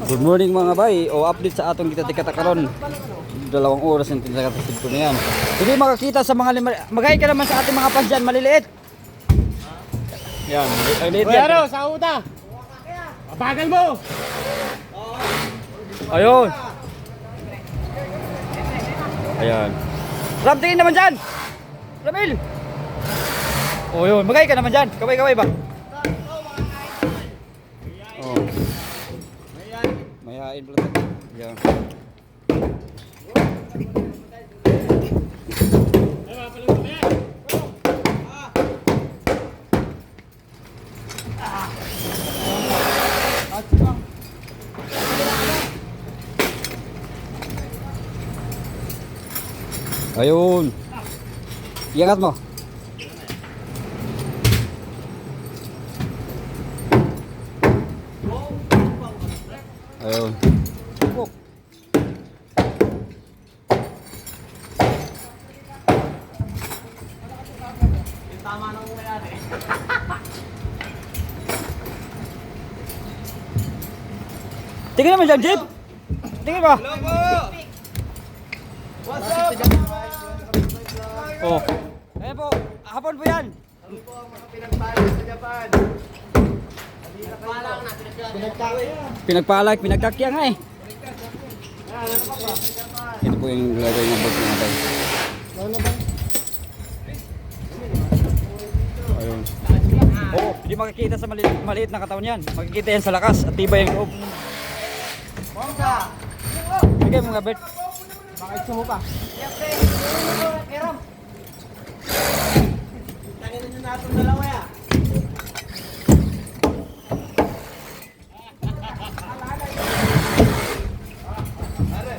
Good morning mga bay, o update sa atong kita karon. 2 oras yung tinakatasid ko na yan. Hindi makakita sa mga magay ka naman sa ating mga fans dyan, maliliit. Yan, maliliit yan. Ano, sa uta. Bagal mo. Ayun. Ayan. Ram, tingin naman dyan. Ramil. O yun, magay ka naman dyan. Kaway ba? Oh. Mayain pala. Yan. Ayun. Iangat mo. Ayun. Tama nang umayari. Tingin naman dyan, Jeep. Tingin ba? Hello po. What's up? Oh. Ayan po, hapon po yan. Ano po ang mga pinagpala sa Japan? Pinagpala na, Pinagpalak, pinagkakya nga eh. Ito po yung lagay ng boat natin. Ayun. Oo, hindi makikita sa maliit na katawan yan. Makikita yan sa lakas at tibay yung loob. Bigay mo nga, Bert. Bakit sumo pa? Tangin nyo na itong dalawa ya. Ano